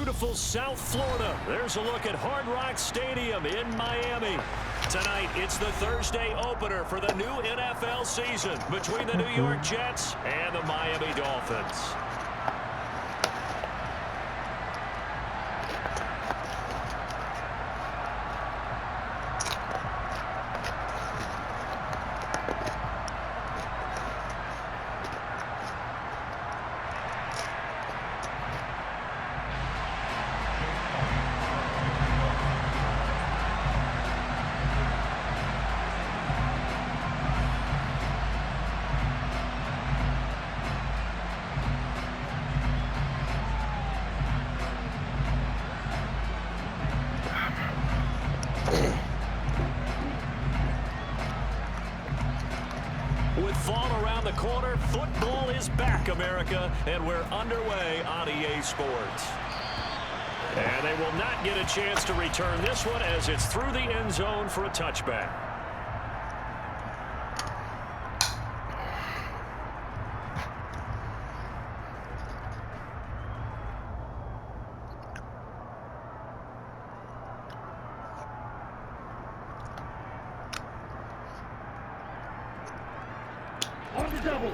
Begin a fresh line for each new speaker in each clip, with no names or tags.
beautiful South Florida. There's a look at Hard Rock Stadium in Miami. Tonight, it's the Thursday opener for the new NFL season between the New York Jets and the Miami Dolphins. With fall around the corner, football is back, America, and we're underway on EA Sports. And they will not get a chance to return this one as it's through the end zone for a touchback.
Double.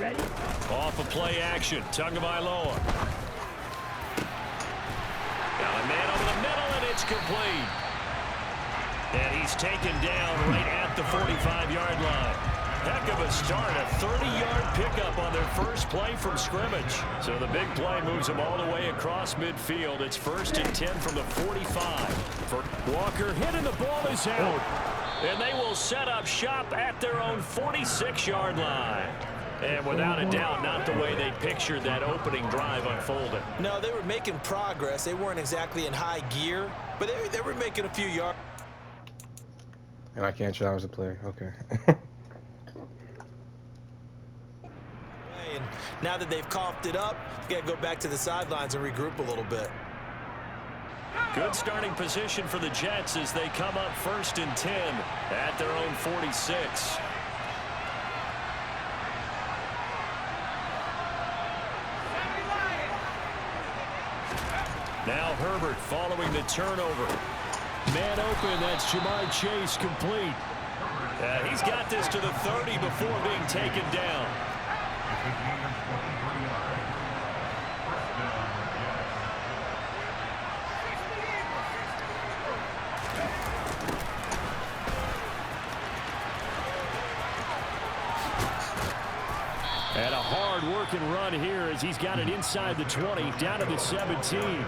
Ready?
Off of play action. Tagovailoa. Got a man over the middle, and it's complete. And he's taken down right at the 45-yard line. Heck of a start, a 30-yard pickup on their first play from scrimmage. So the big play moves them all the way across midfield. It's 1st and 10 from the 45. For Walker hit and the ball is out. And they will set up shop at their own 46-yard line. And without a doubt, not the way they pictured that opening drive unfolding.
No, they were making progress. They weren't exactly in high gear, but they were making a few yards.
And I can't challenge the play. Okay.
And now that they've coughed it up, you got to go back to the sidelines and regroup a little bit.
Good starting position for the Jets as they come up 1st and 10 at their own 46. Now Herbert following the turnover. Man open, that's Jamar Chase complete. He's got this to the 30 before being taken down. And a hard-working run here as he's got it inside the 20, down to the 17.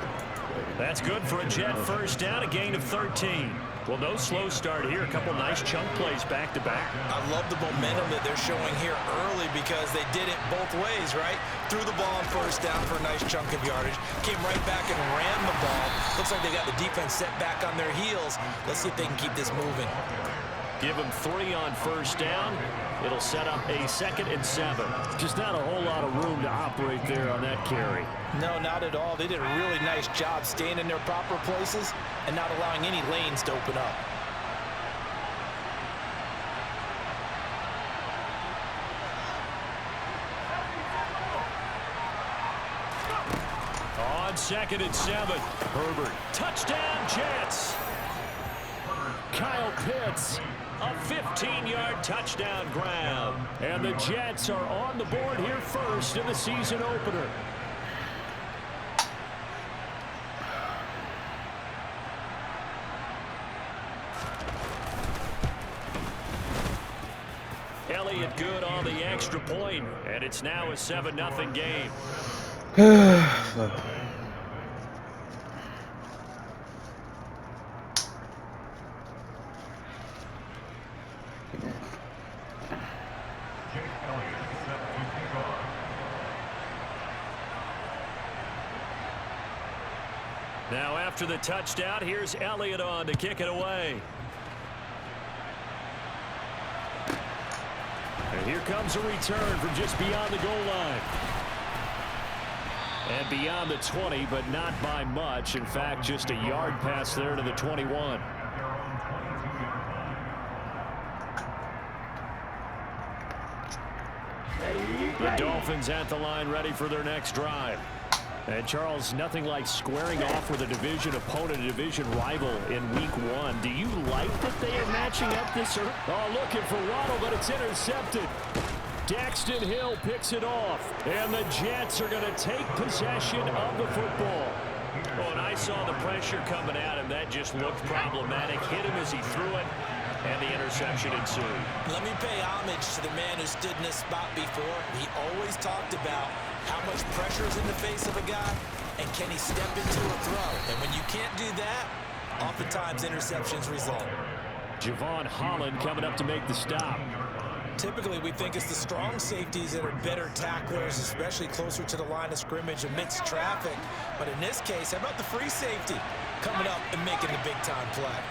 That's good for a Jet first down, a gain of 13. Well, no slow start here. A couple nice chunk plays back-to-back.
I love the momentum that they're showing here early because they did it both ways, right? Threw the ball on first down for a nice chunk of yardage. Came right back and ran the ball. Looks like they got the defense set back on their heels. Let's see if they can keep this moving.
Give them 3 on first down. It'll set up a 2nd and 7. Just not a whole lot of room to operate there on that carry.
No, not at all. They did a really nice job staying in their proper places and not allowing any lanes to open up.
On 2nd and 7, Herbert. Touchdown, Jets. Kyle Pitts, a 15-yard touchdown grab. And the Jets are on the board here first in the season opener. Elliott good on the extra point, and it's now a 7-0 game. Now after the touchdown, here's Elliott on to kick it away. And here comes a return from just beyond the goal line. And beyond the 20, but not by much. In fact, just a yard pass there to the 21.
Ready?
Dolphins at the line, ready for their next drive. And Charles, nothing like squaring off with a division opponent, a division rival in week 1. Do you like that they are matching up this early? Oh, looking for Waddle, but it's intercepted. Daxton Hill picks it off, and the Jets are going to take possession of the football. Oh, and I saw the pressure coming at him. That just looked problematic. Hit him as he threw it, and the interception ensued.
Let me pay homage to the man who stood in this spot before. He always talked about how much pressure is in the face of a guy, and can he step into a throw? And when you can't do that, oftentimes interceptions result.
Javon Holland coming up to make the stop.
Typically, we think it's the strong safeties that are better tacklers, especially closer to the line of scrimmage amidst traffic. But in this case, how about the free safety coming up and making the big-time play?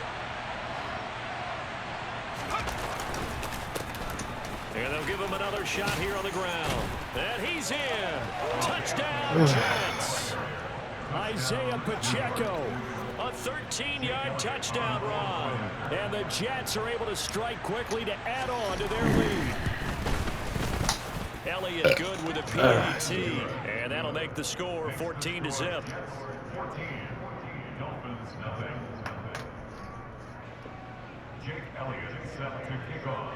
And they'll give him another shot here on the ground. And he's in. Touchdown, Jets. Isaiah Pacheco. A 13-yard touchdown run. And the Jets are able to strike quickly to add on to their lead. Elliott good with a PAT. And that'll make the score 14-0.
Jake Elliott set to kick off.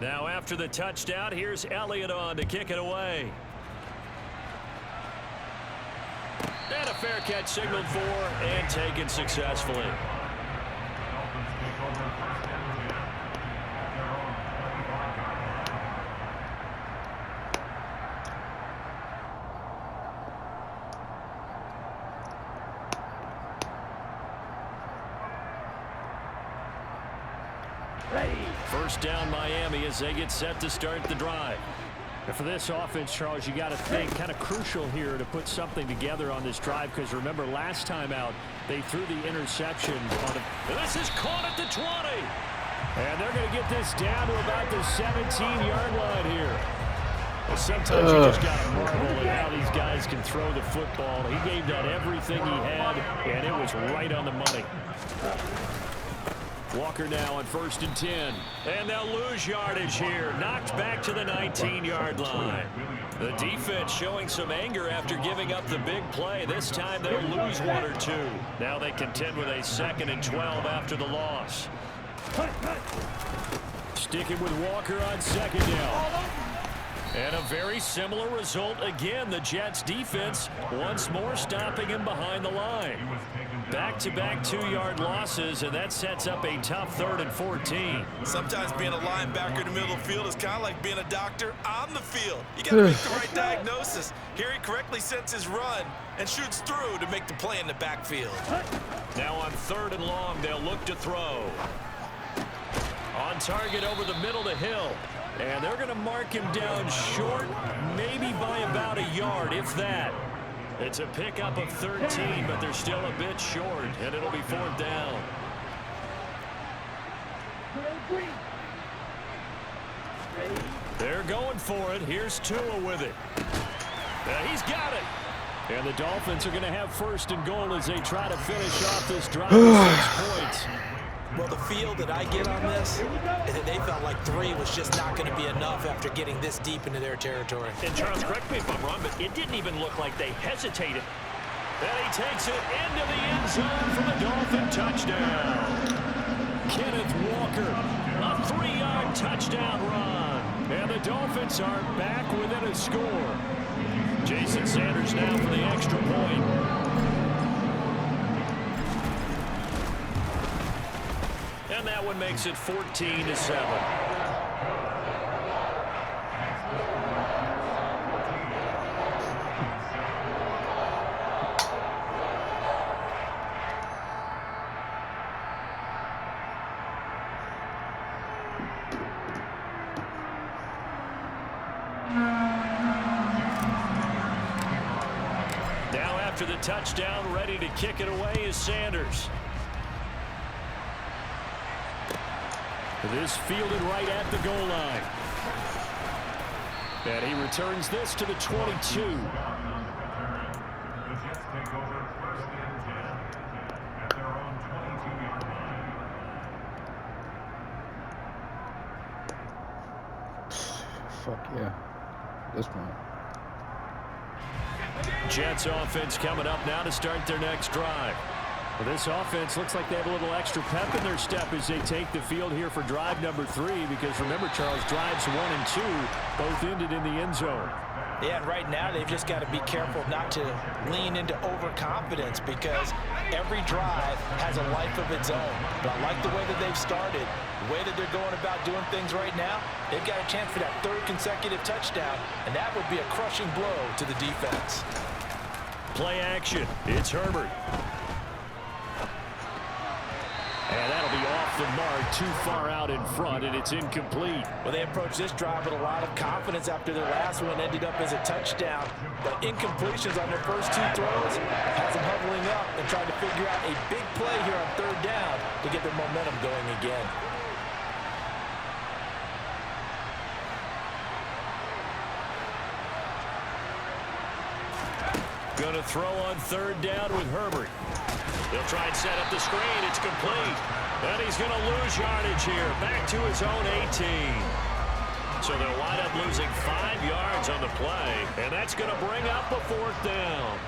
Now after the touchdown, here's Elliott on to kick it away. And a fair catch signaled for and taken successfully. First down Miami as they get set to start the drive. And for this offense, Charles, you got to think kind of crucial here to put something together on this drive, because remember last time out they threw the interception on it. And this is caught at the 20. And they're going to get this down to about the 17-yard line here. Well, sometimes you just got to marvel at how these guys can throw the football. He gave that everything he had, and it was right on the money. Walker now on 1st and 10. And they'll lose yardage here. Knocked back to the 19-yard line. The defense showing some anger after giving up the big play. This time they'll lose 1 or 2. Now they contend with a 2nd and 12 after the loss. Sticking with Walker on 2nd down. And a very similar result again. The Jets defense once more stopping him behind the line. Back-to-back 2-yard losses, and that sets up a tough 3rd and 14.
Sometimes being a linebacker in the middle of the field is kind of like being a doctor on the field. You got to make the right diagnosis. Here he correctly sets his run and shoots through to make the play in the backfield.
Now on 3rd and long, they'll look to throw. On target over the middle to Hill. And they're going to mark him down short, maybe by about a yard, if that. It's a pickup of 13, but they're still a bit short, and it'll be 4th down. They're going for it. Here's Tua with it. He's got it. And the Dolphins are going to have 1st and goal as they try to finish off this drive with 6 points.
Well, the feel that I get on this is that they felt like 3 was just not going to be enough after getting this deep into their territory.
And Charles, correct me if I'm wrong, but it didn't even look like they hesitated. And he takes it into the end zone for the Dolphin touchdown. Kenneth Walker, a 3-yard touchdown run. And the Dolphins are back within a score. Jason Sanders now for the extra point. And that one makes it 14-7. Now after the touchdown, ready to kick it away is Sanders. This fielded right at the goal line. And he returns this to the 22.
The Jets take over 1st and 10 at their own 22-yard line.
Fuck yeah. This one.
Jets offense coming up now to start their next drive. Well, this offense looks like they have a little extra pep in their step as they take the field here for drive number 3, because remember, Charles, drives 1 and 2 both ended in the end zone.
Yeah, and right now they've just got to be careful not to lean into overconfidence, because every drive has a life of its own. But I like the way that they've started, the way that they're going about doing things right now. They've got a chance for that 3rd consecutive touchdown, and that would be a crushing blow to the defense.
Play action. It's Herbert. And that'll be off the mark, too far out in front, and it's incomplete.
Well, they approached this drive with a lot of confidence after their last one ended up as a touchdown. But incompletions on their first 2 throws has them huddling up and trying to figure out a big play here on 3rd down to get their momentum going again.
Going to throw on 3rd down with Herbert. He'll try and set up the screen. It's complete. And he's going to lose yardage here. Back to his own 18. So they'll wind up losing 5 yards on the play. And that's going to bring up a 4th down.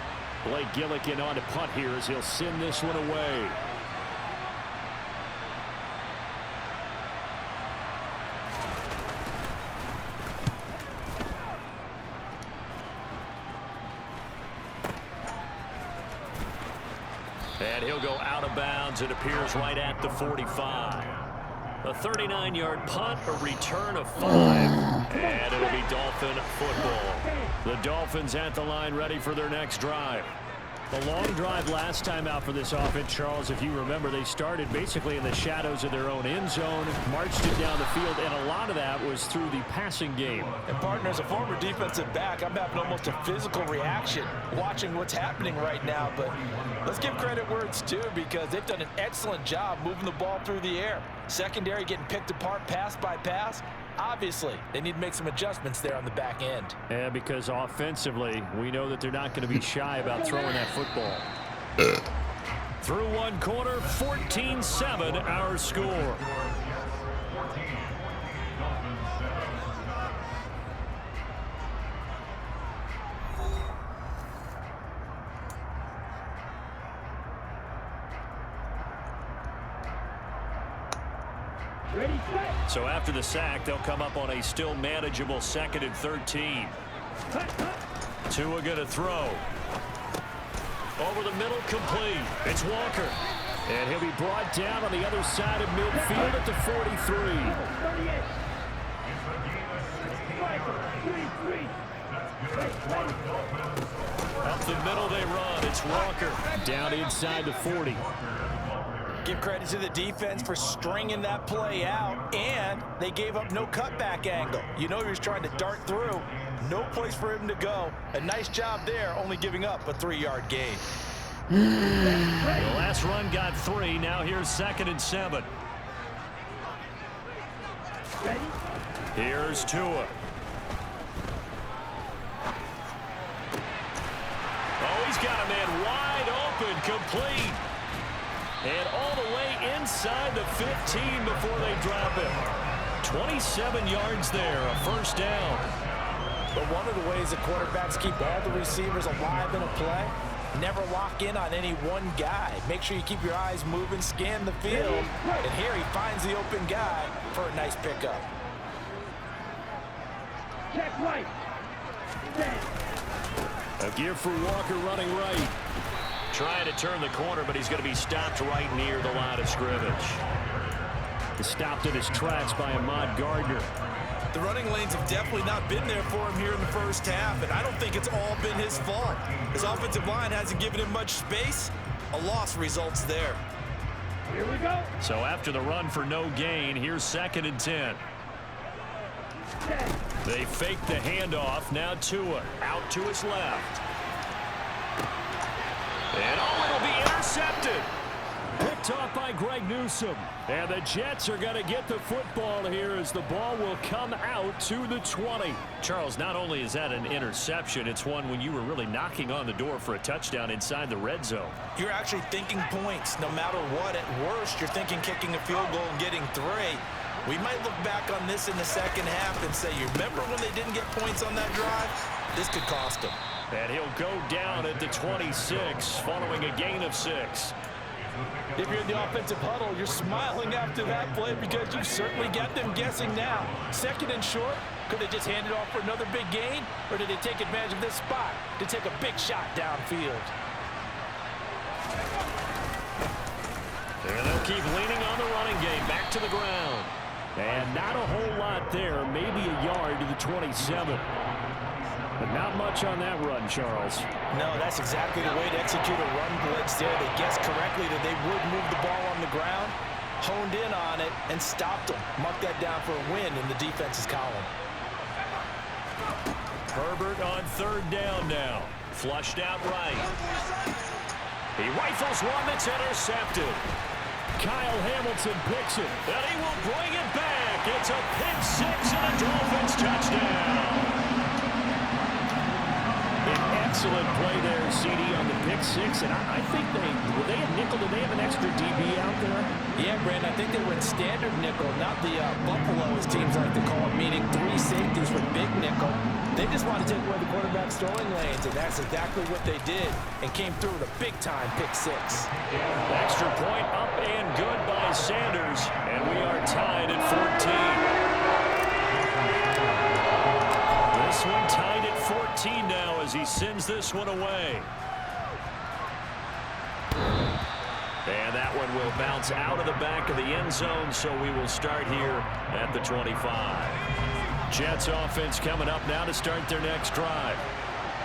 Blake Gillikin on to punt here as he'll send this one away. And he'll go out of bounds. It appears right at the 45. A 39-yard punt, a return of 5. And it'll be Dolphin football. The Dolphins at the line, ready for their next drive. The long drive last time out for this offense, Charles, if you remember, they started basically in the shadows of their own end zone, marched it down the field, and a lot of that was through the passing game.
And partner, as a former defensive back, I'm having almost a physical reaction watching what's happening right now. But let's give credit where it's due, because they've done an excellent job moving the ball through the air. Secondary getting picked apart pass by pass. Obviously, they need to make some adjustments there on the back end.
Yeah, because offensively, we know that they're not going to be shy about throwing that football. Through one quarter, 14-7 our score.
Ready, set.
So after the sack, they'll come up on a still manageable 2nd and 13. Tua going to throw. Over the middle, complete. It's Walker. And he'll be brought down on the other side of midfield at the 43.
38.
Up the middle they run. It's Walker. Down inside the 40.
Give credit to the defense for stringing that play out, and they gave up no cutback angle. You know he was trying to dart through. No place for him to go. A nice job there, only giving up a 3-yard gain.
The last run got 3. Now here's 2nd and 7.
Ready?
Here's Tua. Oh, he's got a man wide open, complete. And all the way inside the 15 before they drop him. 27 yards there, a 1st down.
But one of the ways the quarterbacks keep all the receivers alive in a play, never lock in on any one guy. Make sure you keep your eyes moving, scan the field, and here he finds the open guy for a nice pickup.
Check right. Set.
A give for Walker running right. Trying to turn the corner, but he's going to be stopped right near the line of scrimmage. He's stopped in his tracks by Ahmad Gardner.
The running lanes have definitely not been there for him here in the first half, and I don't think it's all been his fault. His offensive line hasn't given him much space. A loss results there.
Here we go.
So after the run for no gain, here's 2nd and 10.
Set.
They fake the handoff. Now Tua out to his left. And oh, it'll be intercepted. Picked off by Greg Newsome. And the Jets are going to get the football here as the ball will come out to the 20. Charles, not only is that an interception, it's one when you were really knocking on the door for a touchdown inside the red zone.
You're actually thinking points no matter what. At worst, you're thinking kicking a field goal and getting 3. We might look back on this in the second half and say, you remember when they didn't get points on that drive? This could cost them.
And he'll go down at the 26 following a gain of 6.
If you're in the offensive huddle, you're smiling after that play because you've certainly got them guessing now. Second and short, could they just hand it off for another big gain? Or did they take advantage of this spot to take a big shot downfield?
And they'll keep leaning on the running game. Back to the ground. And not a whole lot there. Maybe a yard to the 27. But not much on that run, Charles.
No, that's exactly the way to execute a run blitz there. They guessed correctly that they would move the ball on the ground, honed in on it, and stopped them. Mark that down for a win in the defense's column.
Herbert on third down now. Flushed out right. He rifles one that's intercepted. Kyle Hamilton picks it, and he will bring it back. It's a pick six and a Dolphins touchdown. An excellent play there, CD, on the pick six, and I think were they a nickel? Did they have an extra DB out there?
Yeah, Brandon, I think they were in standard nickel, not the Buffalo, as teams like to call it, meaning 3 safeties with big nickel. They just want to take away the quarterback's throwing lanes, and that's exactly what they did, and came through with a big-time pick six.
Extra point up and good by Sanders, and we are tied at 14. This one tied at 14 now as he sends this one away. And that one will bounce out of the back of the end zone, so we will start here at the 25. Jets offense coming up now to start their next drive.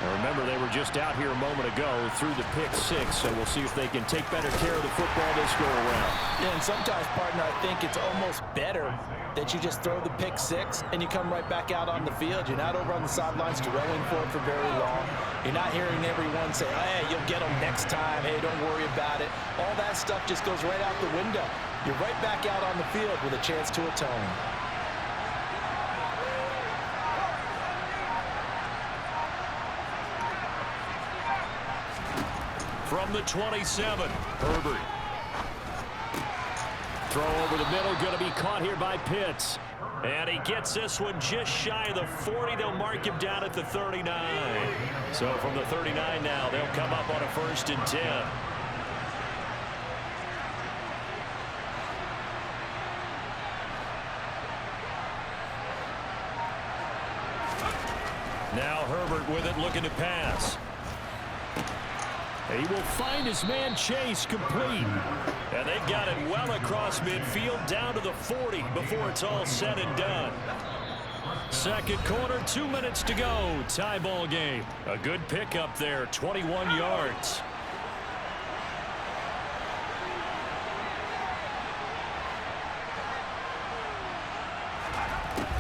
Now remember, they were just out here a moment ago through the pick six, so we'll see if they can take better care of the football this go around.
Yeah, and sometimes, partner, I think it's almost better that you just throw the pick six and you come right back out on the field. You're not over on the sidelines dwelling for it for very long. You're not hearing everyone say, hey, you'll get them next time. Hey, don't worry about it. All that stuff just goes right out the window. You're right back out on the field with a chance to atone.
From the 27, Herbert. Throw over the middle, going to be caught here by Pitts. And he gets this one just shy of the 40. They'll mark him down at the 39. So from the 39 now, they'll come up on a 1st and 10. Now Herbert with it, looking to pass. He will find his man Chase complete. And they got it well across midfield down to the 40 before it's all said and done. Second quarter, 2 minutes to go. Tie ball game. A good pickup there, 21 yards.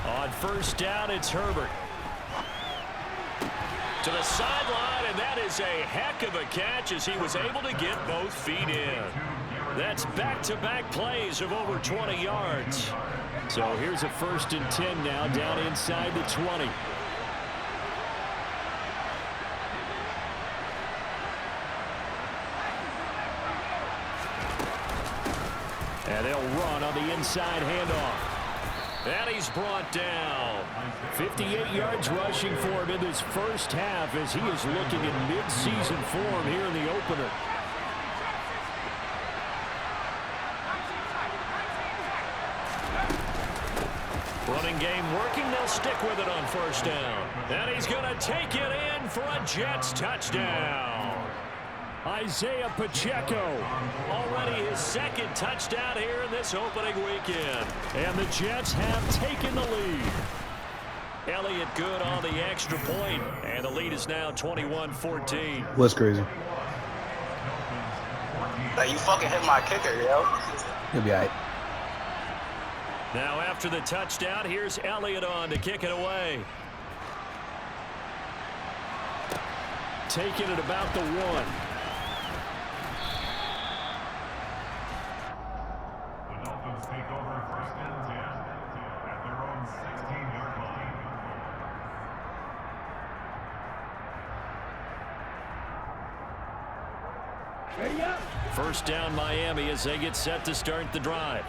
On first down, it's Herbert. To the sideline, and that is a heck of a catch as he was able to get both feet in. That's back-to-back plays of over 20 yards. So here's a 1st and 10 now down inside the 20. And they'll run on the inside handoff. And he's brought down. 58 yards rushing for him in this first half as he is looking in mid-season form here in the opener. Running game working. They'll stick with it on first down. And he's going to take it in for a Jets touchdown. Isaiah Pacheco, already his 2nd touchdown here in this opening weekend. And the Jets have taken the lead. Elliott good on the extra point, and the lead is now 21-14.
What's crazy?
Like, you fucking hit my kicker, yo.
He'll be all right.
Now after the touchdown, here's Elliott on to kick it away. Taking it about the 1.
The Dolphins take over 1st and 10 at their own 16-yard line.
Ready up.
First down Miami as they get set to start the drive.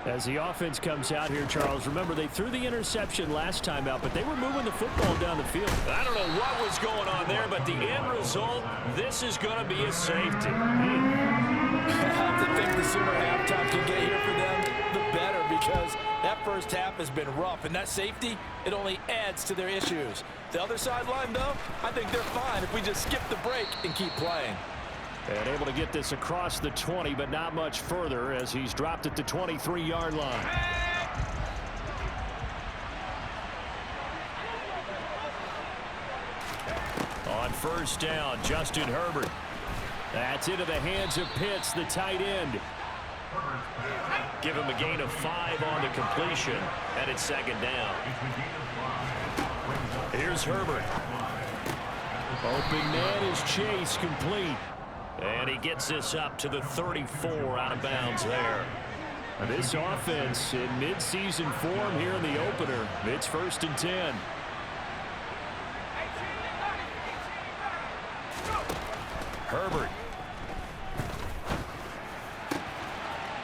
As the offense comes out here, Charles, remember they threw the interception last time out, but they were moving the football down the field. I don't know what was going on there, but the end result, this is going to be a safety.
I have to think the sooner halftime can get here for them, the better, because that first half has been rough, and that safety, it only adds to their issues. The other sideline, though, I think they're fine if we just skip the break and keep playing.
And able to get this across the 20, but not much further as he's dropped at the 23-yard line. On first down, Justin Herbert. That's into the hands of Pitts, the tight end. Give him a gain of 5 on the completion, and it's second down. Here's Herbert. Open man is Chase, complete. And he gets this up to the 34 out of bounds there. This offense in midseason form here in the opener. It's 1st and 10. Herbert.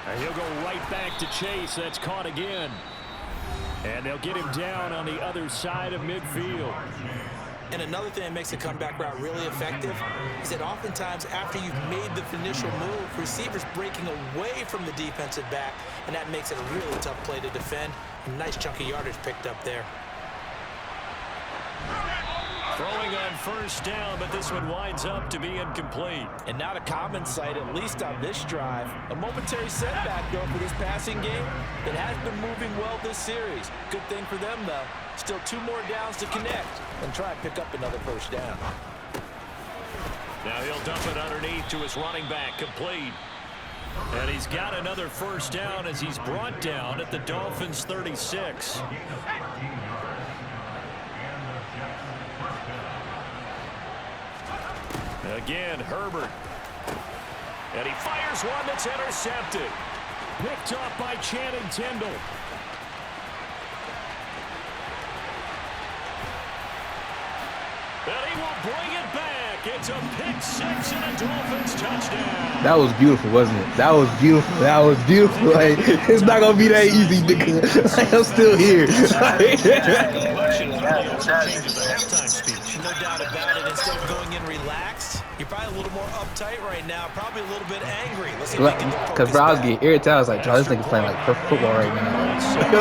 And he'll go right back to Chase. That's caught again. And they'll get him down on the other side of midfield.
And another thing that makes a comeback route really effective is that oftentimes after you've made the initial move, receivers breaking away from the defensive back, and that makes it a really tough play to defend. A nice chunk of yardage picked up there.
Throwing on first down, but this one winds up to be incomplete.
And not a common sight, at least on this drive. A momentary setback, though, for this passing game that has been moving well this series. Good thing for them, though. Still 2 more downs to connect and try and pick up another first down.
Now he'll dump it underneath to his running back, complete. And he's got another first down as he's brought down at the Dolphins' 36. Again, Herbert. And he fires one that's intercepted. Picked off by Channing Tindall. And he will bring it back. It's a pick 6 and a Dolphins touchdown.
That was beautiful, wasn't it? That was beautiful. That was beautiful. Like, it's not gonna be that easy, nigga. Like, I'm still here.
No doubt about it. Instead of going in relaxed, you're probably a little more uptight right now. Probably a little bit angry. Let's see if we can get
Because bro, I was getting irritated. I was like, this nigga's playing like perfect football right now.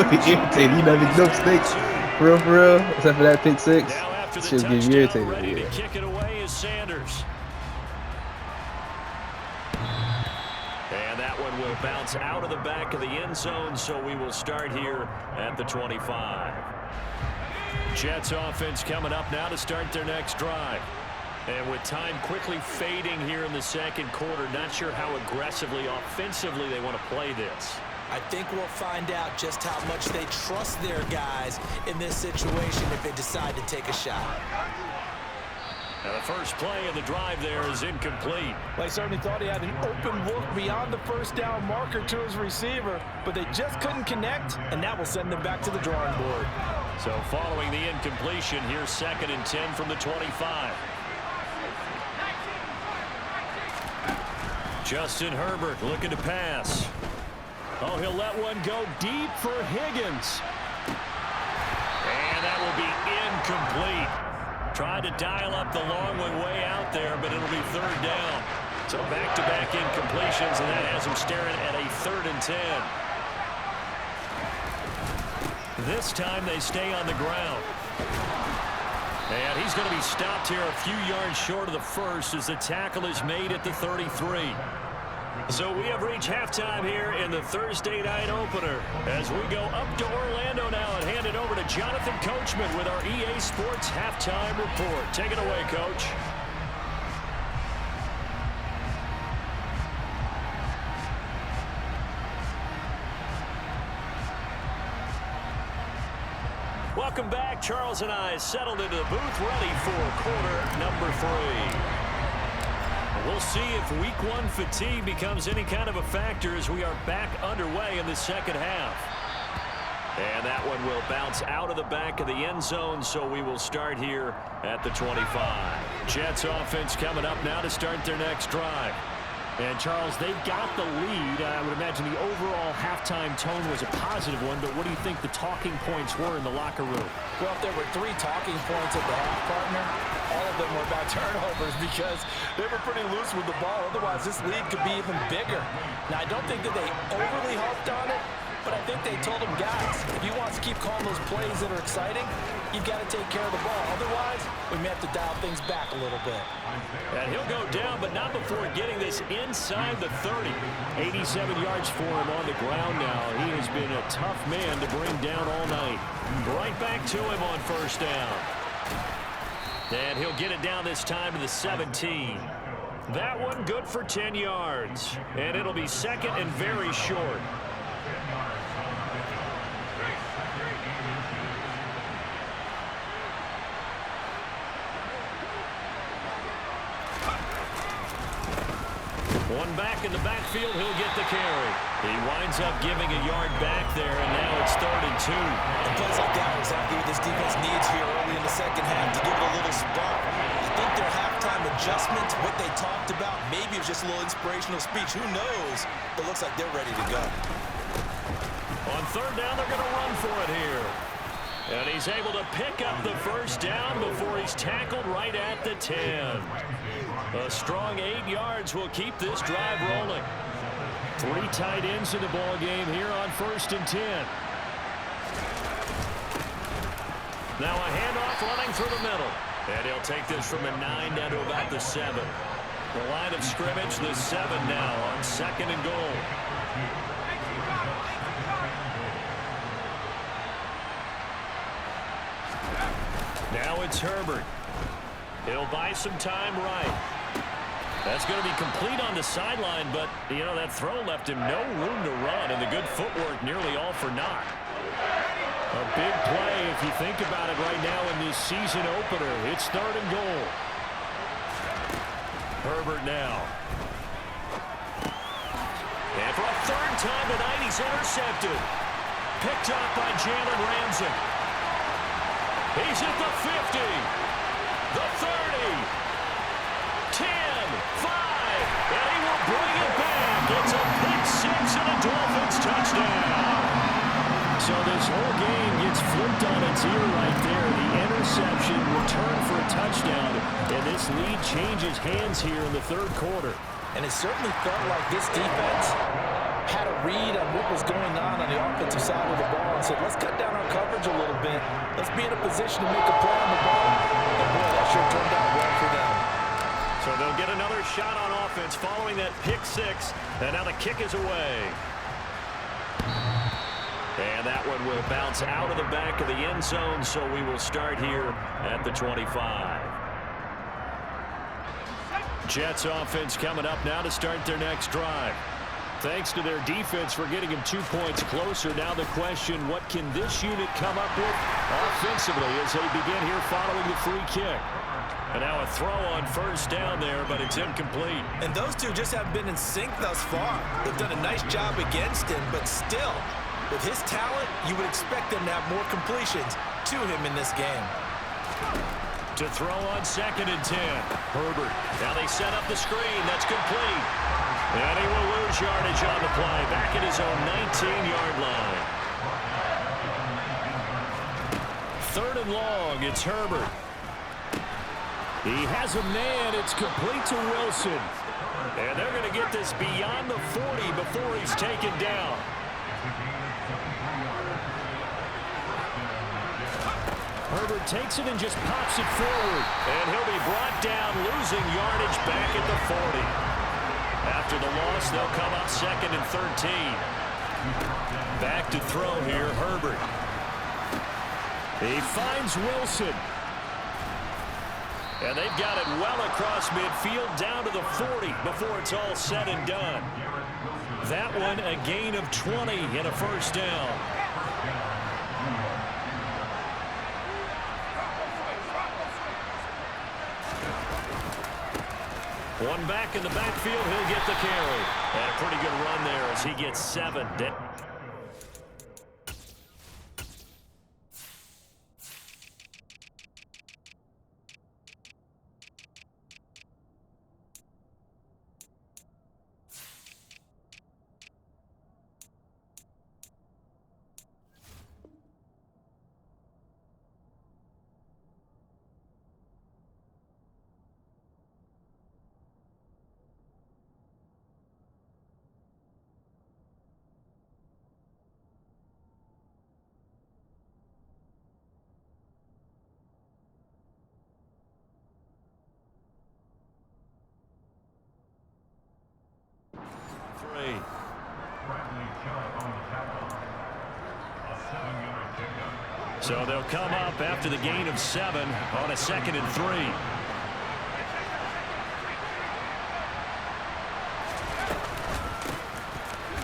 Like, get irritated. You know, no mistakes. For real. Except for that pick 6. Shit's getting irritated.
Ready to kick it away is Sanders. And that one will bounce out of the back of the end zone, so we will start here at the 25. Jets offense coming up now to start their next drive. And with time quickly fading here in the second quarter, not sure how aggressively, offensively they want to play this.
I think we'll find out just how much they trust their guys in this situation if they decide to take a shot.
Now the first play of the drive there is incomplete.
Well, he certainly thought he had an open look beyond the first down marker to his receiver, but they just couldn't connect, and that will send them back to the drawing board.
So following the incompletion, here's 2nd and 10 from the 25. Justin Herbert looking to pass. Oh, he'll let one go deep for Higgins. And that will be incomplete. Tried to dial up the long one way out there, but it'll be 3rd down. So back-to-back incompletions, and that has him staring at a 3rd and 10. This time they stay on the ground. And he's going to be stopped here a few yards short of the first as the tackle is made at the 33. So we have reached halftime here in the Thursday night opener as we go up to Orlando now and hand it over to Jonathan Coachman with our EA Sports halftime report. Take it away, Coach. Welcome back. Charles and I settled into the booth ready for quarter number 3. We'll see if week 1 fatigue becomes any kind of a factor as we are back underway in the second half. And that one will bounce out of the back of the end zone, so we will start here at the 25. Jets offense coming up now to start their next drive. And, Charles, they've got the lead. I would imagine the overall halftime tone was a positive one, but what do you think the talking points were in the locker room?
Well, if there were 3 talking points at the half, partner, all of them were about turnovers because they were pretty loose with the ball. Otherwise, this lead could be even bigger. Now, I don't think that they overly harped on it, but I think they told them, guys, if you want to keep calling those plays that are exciting, you've got to take care of the ball. Otherwise, we may have to dial things back a little bit.
And he'll go down, but not before getting this inside the 30. 87 yards for him on the ground now. He has been a tough man to bring down all night. Right back to him on first down. And he'll get it down this time to the 17. That one good for 10 yards. And it'll be second and very short. One back in the backfield, he'll get the carry. He winds up giving a yard back there, and now it's 3rd and 2.
And plays like that are exactly what this defense needs here early in the second half to give it a little spark. I think their halftime adjustments, what they talked about, maybe it was just a little inspirational speech. Who knows? But it looks like they're ready to go.
On 3rd down, they're going to run for it here. And he's able to pick up the first down before he's tackled right at the 10. A strong 8 yards will keep this drive rolling. 3 tight ends in the ball game here on 1st and 10. Now a handoff running through the middle. And he'll take this from the 9 down to about the 7. The line of scrimmage, the 7 now on 2nd and goal. Now it's Herbert. He'll buy some time right. That's going to be complete on the sideline, but, you know, that throw left him no room to run, and the good footwork nearly all for naught. A big play if you think about it right now in this season opener. It's 3rd and goal. Herbert now. And for a 3rd time tonight, he's intercepted. Picked up by Jalen Ramsey. He's at the 50, the 30, 10, 5, and he will bring it back. It's a pick 6 and a Dolphins touchdown. So this whole game gets flipped on its ear right there. The interception, return for a touchdown, and this lead changes hands here in the 3rd quarter.
And it certainly felt like this defense had a read on what was going on the offensive side of the ball and said, let's cut down our coverage a little bit. Let's be in a position to make a play on the ball. And boy, that sure turned out well for them.
So they'll get another shot on offense following that pick 6. And now the kick is away. And that one will bounce out of the back of the end zone, so we will start here at the 25. Jets offense coming up now to start their next drive. Thanks to their defense for getting him 2 points closer. Now the question, what can this unit come up with offensively as they begin here following the free kick? And now a throw on first down there, but it's incomplete.
And those two just haven't been in sync thus far. They've done a nice job against him, but still, with his talent, you would expect them to have more completions to him in this game.
To throw on 2nd and 10. Herbert. Now they set up the screen. That's complete. And he will lose yardage on the play. Back at his own 19-yard line. 3rd and long. It's Herbert. He has a man. It's complete to Wilson. And they're going to get this beyond the 40 before he's taken down. Herbert takes it and just pops it forward. And he'll be brought down, losing yardage back at the 40. After the loss, they'll come up 2nd and 13. Back to throw here, Herbert. He finds Wilson. And they've got it well across midfield down to the 40 before it's all said and done. That one a gain of 20 and a first down. One back in the backfield, he'll get the carry. And a pretty good run there as he gets 7. So they'll come up after the gain of 7 on a 2nd and 3.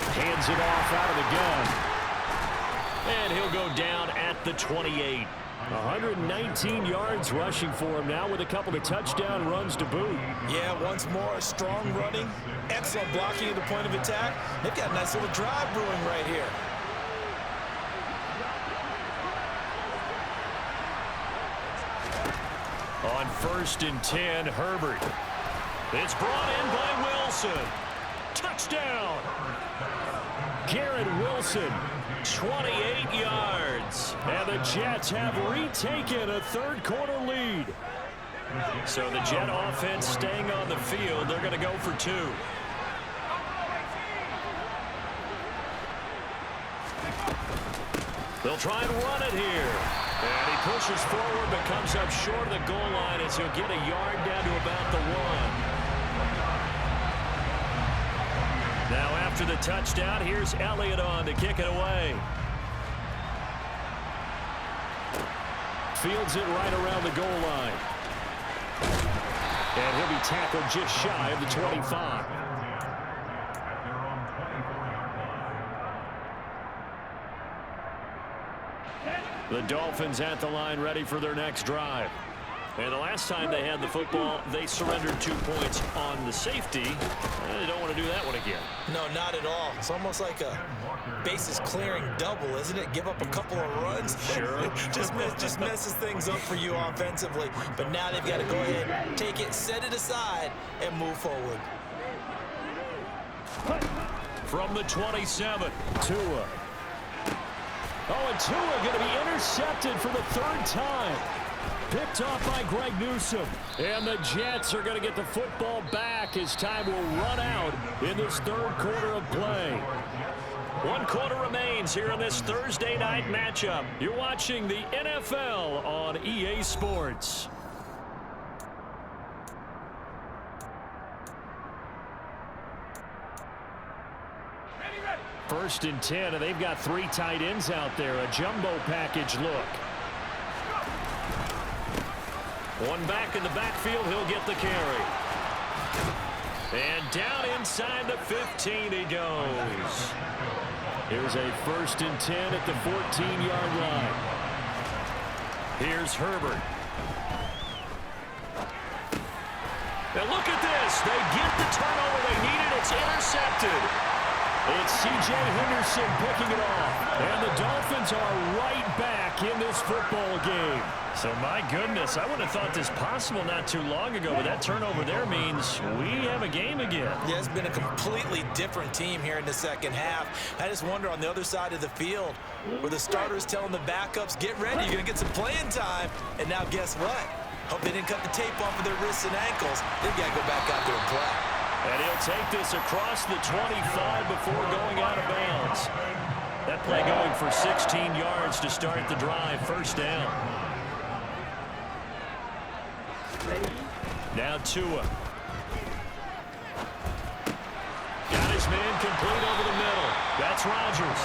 Hands it off out of the gun. And he'll go down at the 28. 119 yards rushing for him now with a couple of touchdown runs to boot.
Yeah, once more, strong running, excellent blocking at the point of attack. They've got a nice little drive brewing right here.
On 1st and 10, Herbert. It's brought in by Wilson. Touchdown! Garrett Wilson, 28 yards. And the Jets have retaken a third-quarter lead. So the Jet offense staying on the field. They're going to go for 2. They'll try and run it here. And he pushes forward but comes up short of the goal line as he'll get a yard down to about the 1. Now after the touchdown, here's Elliott on to kick it away. Fields it right around the goal line. And he'll be tackled just shy of the 25. The Dolphins at the line ready for their next drive. And the last time they had the football, they surrendered 2 points on the safety. They don't want to do that one again.
No, not at all. It's almost like a bases clearing double, isn't it? Give up a couple of runs.
Sure.
just messes things up for you offensively. But now they've got to go ahead, take it, set it aside, and move forward.
From the 27, Tua. Oh, and Tua going to be intercepted for the 3rd time. Picked off by Greg Newsome. And the Jets are going to get the football back as time will run out in this 3rd quarter of play. 1 quarter remains here in this Thursday night matchup. You're watching the NFL on EA Sports. First and 10, and they've got 3 tight ends out there. A jumbo package look. One back in the backfield, he'll get the carry. And down inside the 15 he goes. Here's a 1st and 10 at the 14-yard line. Here's Herbert. And look at this. They get the turnover they needed. It's intercepted. It's C.J. Henderson picking it off. And the Dolphins are right back in this football game. So, my goodness, I wouldn't have thought this possible not too long ago, but that turnover there means we have a game again.
Yeah, it's been a completely different team here in the second half. I just wonder on the other side of the field where the starters telling the backups, get ready, you're going to get some playing time. And now guess what? Hope they didn't cut the tape off of their wrists and ankles. They've got to go back out there and play.
And he'll take this across the 25 before going out of bounds. That play going for 16 yards to start the drive. 1st down. Now Tua. Got his man complete over the middle. That's Rodgers.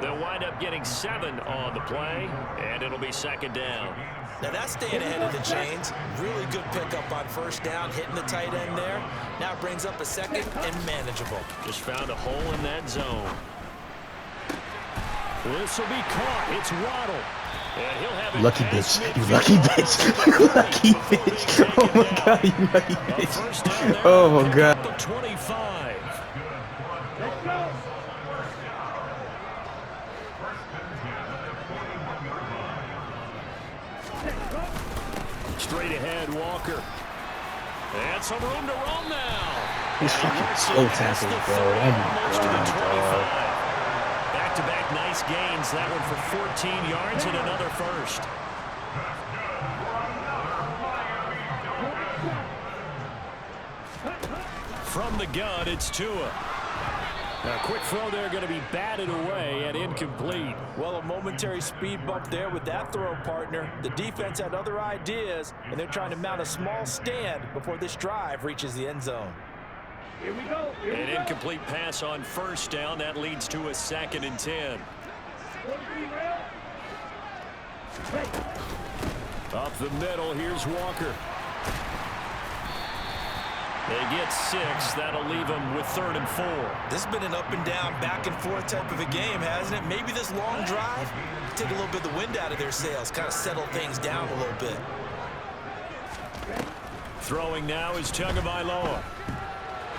They'll wind up getting 7 on the play, and it'll be 2nd down.
Now that's staying ahead of the chains. Really good pickup on 1st down, hitting the tight end there. Now it brings up a 2nd and manageable.
Just found a hole in that zone. This will be caught. It's Waddle. And he'll have it.
Lucky bitch. You lucky bitch. You lucky bitch. Oh my god, you lucky bitch. Oh my god.
The 25.
Let's go.
Straight ahead, Walker. And some room to roam now.
He's fucking slow tackling, bro. Oh my god,
Back-to-back nice gains. That one for 14 yards and another 1st. From the gun, it's Tua. A quick throw there going to be batted away and incomplete.
Well, a momentary speed bump there with that throw, partner. The defense had other ideas, and they're trying to mount a small stand before this drive reaches the end zone.
Here we go. Here
An
we go.
incomplete pass on 1st down. That leads to a 2nd and 10. Up the middle, here's Walker. They get 6. That'll leave them with 3rd and 4.
This has been an up and down, back and forth type of a game, hasn't it? Maybe this long drive, take a little bit of the wind out of their sails, kind of settle things down a little bit.
Throwing now is Tagovailoa.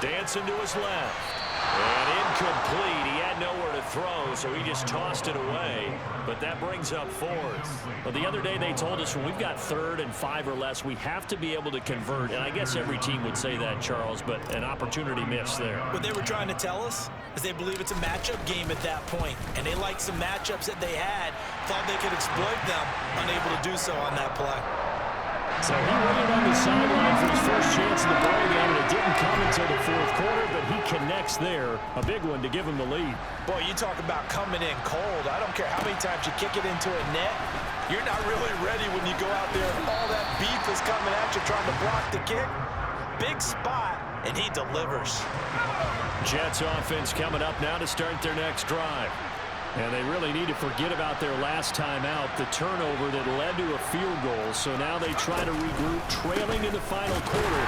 Dancing to his left. And incomplete. He had nowhere to throw, so he just tossed it away. But that brings up 4th. Well, the other day they told us when we've got 3rd and 5 or less, we have to be able to convert. And I guess every team would say that, Charles, but an opportunity missed there.
What they were trying to tell us is they believe it's a matchup game at that point. And they liked some matchups that they had, thought they could exploit them, unable to do so on that play.
So he waited on the sideline for his first chance in the ballgame, and it didn't come until the 4th quarter, but he connects there. A big one to give him the lead.
Boy, you talk about coming in cold. I don't care how many times you kick it into a net. You're not really ready when you go out there and all that beef is coming at you trying to block the kick. Big spot, and he delivers.
Jets offense coming up now to start their next drive. And they really need to forget about their last time out, the turnover that led to a field goal. So now they try to regroup, trailing in the final quarter.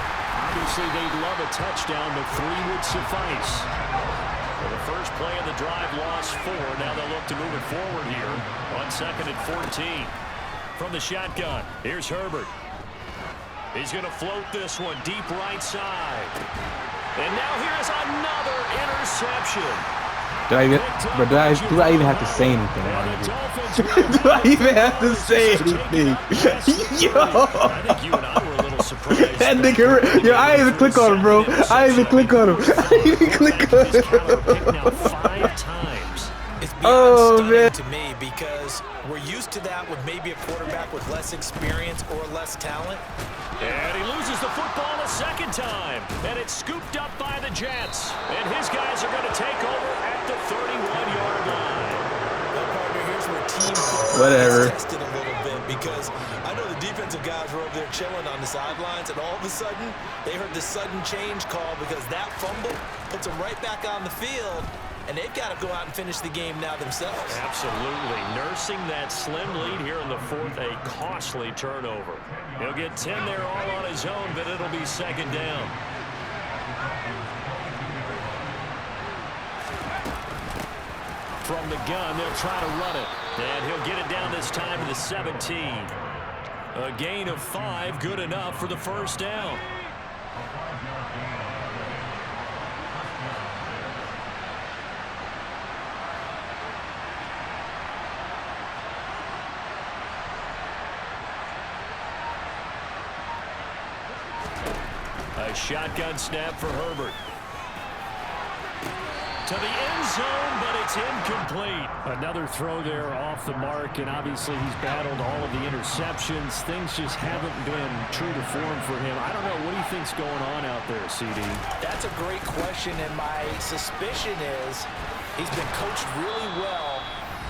Obviously, they'd love a touchdown, but 3 would suffice. Well, the first play of the drive lost 4. Now they'll look to move it forward here on 2nd and 14. From the shotgun, here's Herbert. He's going to float this one deep right side. And now here's another interception.
Do I even have to say anything? Do I even have to say anything? Yo!
I think you and I were a little surprised.
That nigga, yo, I didn't even click on him, bro. I didn't even click on him. I didn't even click on him.
Now 5 times.
It's beyond stunning to me because we're used to that with maybe a quarterback with less experience or less talent.
And he loses the football a second time. And it's scooped up by the Jets. And his guys are going to take over at the 31-yard line.
Well, partner, here's where team
Whatever.
is tested a little bit because I know the defensive guys were over there chilling on the sidelines, and all of a sudden, they heard the sudden change call because that fumble puts them right back on the field. And they've got to go out and finish the game now themselves.
Absolutely. Nursing that slim lead here in the 4th, a costly turnover. He'll get 10 there all on his own, but it'll be 2nd down. From the gun, they'll try to run it. And he'll get it down this time to the 17. A gain of 5, good enough for the first down. A shotgun snap for Herbert. To the end zone, but it's incomplete. Another throw there off the mark, and obviously he's battled all of the interceptions. Things just haven't been true to form for him. I don't know. What do you think's going on out there, CD?
That's a great question, and my suspicion is he's been coached really well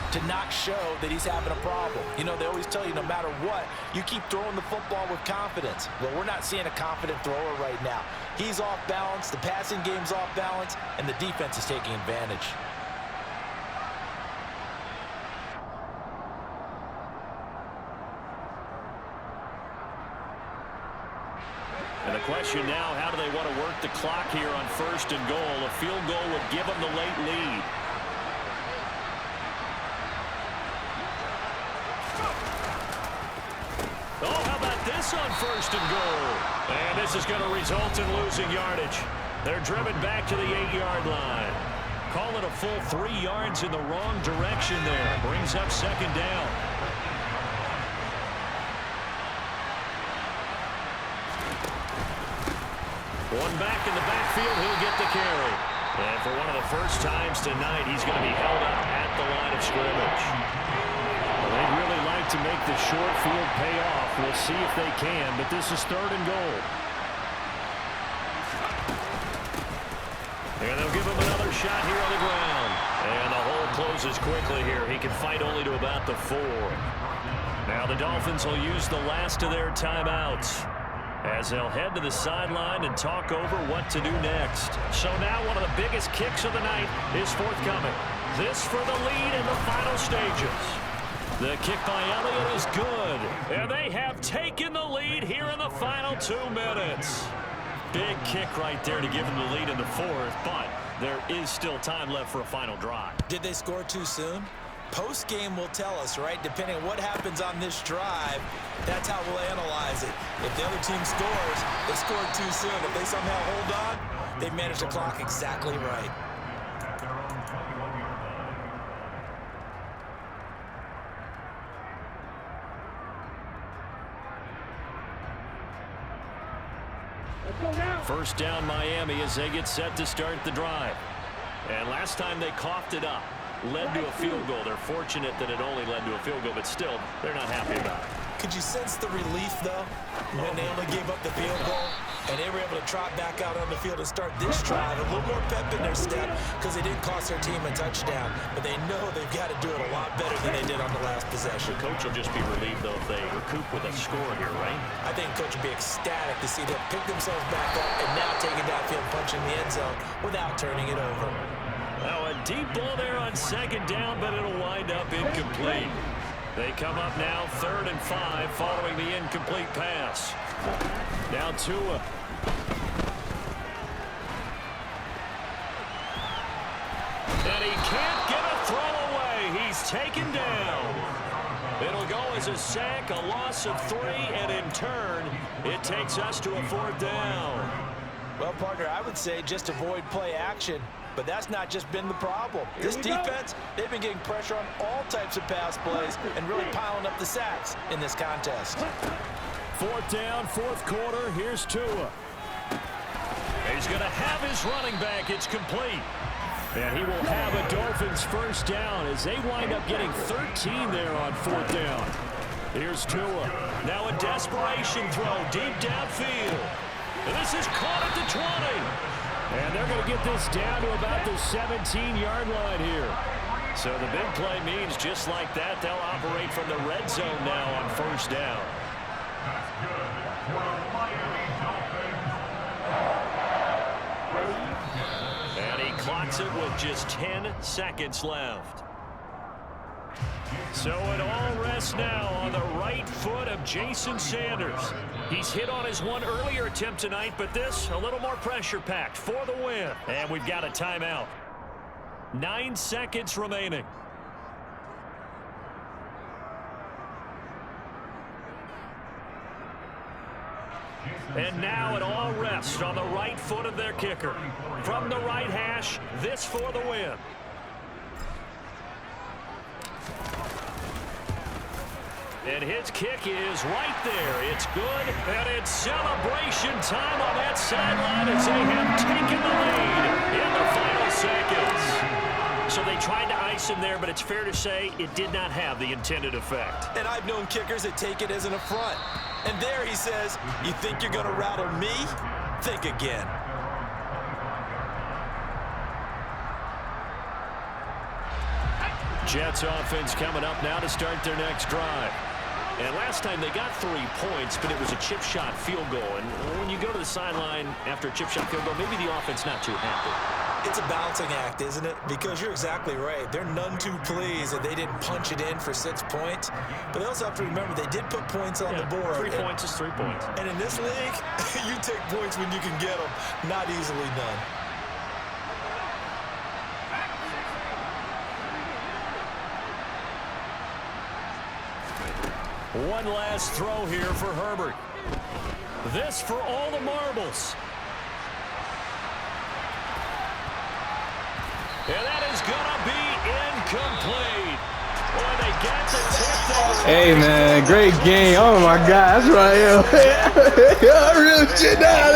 to not show that he's having a problem. You know, they always tell you no matter what, you keep throwing the football with confidence. Well, we're not seeing a confident thrower right now. He's off balance, the passing game's off balance, and the defense is taking advantage.
And the question now, how do they want to work the clock here on 1st and goal? A field goal would give them the late lead. Oh, how about this on 1st and goal? And this is going to result in losing yardage. They're driven back to the 8-yard line. Call it a full 3 yards in the wrong direction there. Brings up 2nd down. One back in the backfield, he'll get the carry. And for one of the first times tonight, he's going to be held up at the line of scrimmage. Well, they'd really like to make the short field pay off. We'll see if they can, but this is 3rd and goal. And they'll give him another shot here on the ground. And the hole closes quickly here. He can fight only to about the 4. Now the Dolphins will use the last of their timeouts as they'll head to the sideline and talk over what to do next. So now one of the biggest kicks of the night is forthcoming. This for the lead in the final stages. The kick by Elliott is good. And they have taken the lead here in the final 2 minutes. Big kick right there to give them the lead in the fourth, but there is still time left for a final drive.
Did they score too soon? Post-game will tell us, right? Depending on what happens on this drive, that's how we'll analyze it. If the other team scores, they scored too soon. If they somehow hold on, they managed the clock exactly right.
First down Miami as they get set to start the drive. And last time they coughed it up, led to a field goal. They're fortunate that it only led to a field goal, but still, they're not happy about it.
Could you sense the relief, though, when they only gave up the field goal and they were able to trot back out on the field and start this drive? A little more pep in their step because they didn't cost their team a touchdown, but they know they've got to do it a lot better than they did on the last possession.
The coach will just be relieved, though, if they recoup with a score here, right?
I think coach will be ecstatic to see them pick themselves back up and now take it downfield, punching the end zone without turning it over.
Now a deep ball there on second down, but it'll wind up incomplete. They come up now 3rd and 5 following the incomplete pass. Now Tua. And he can't get a throw away. He's taken down. It'll go as a sack, a loss of 3, and in turn, it takes us to a 4th down.
Well, partner, I would say just avoid play action. But that's not just been the problem. This defense, they've been getting pressure on all types of pass plays and really piling up the sacks in this contest.
4th down, 4th quarter. Here's Tua. He's going to have his running back. It's complete. And he will have a Dolphins first down as they wind up getting 13 there on 4th down. Here's Tua. Now a desperation throw deep downfield. And this is caught at the 20. And they're going to get this down to about the 17-yard line here. So the big play means just like that, they'll operate from the red zone now on first down. And he clocks it with just 10 seconds left. So it all rests now on the right foot of Jason Sanders. He's hit on his one earlier attempt tonight, but this a little more pressure-packed for the win. And we've got a timeout. 9 seconds remaining. And now it all rests on the right foot of their kicker. From the right hash, this for the win. And his kick is right there. It's good, and it's celebration time on that sideline as they have taken the lead in the final seconds. So they tried to ice him there, but it's fair to say it did not have the intended effect.
And I've known kickers that take it as an affront. And there he says, you think you're going to rattle me? Think again.
Jets offense coming up now to start their next drive. And last time they got 3 points, but it was a chip shot field goal. And when you go to the sideline after a chip shot field goal, maybe the offense not too happy.
It's a balancing act, isn't it? Because you're exactly right. They're none too pleased that they didn't punch it in for 6 points. But they also have to remember they did put points on the board.
3 points is 3 points.
And in this league, you take points when you can get them. Not easily done.
One last throw here for Herbert. This for all the marbles. And that is going to be incomplete. Boy, they get the tip.
Hey, man, great game. Oh, my God. That's right, yo. Yo, real shit now.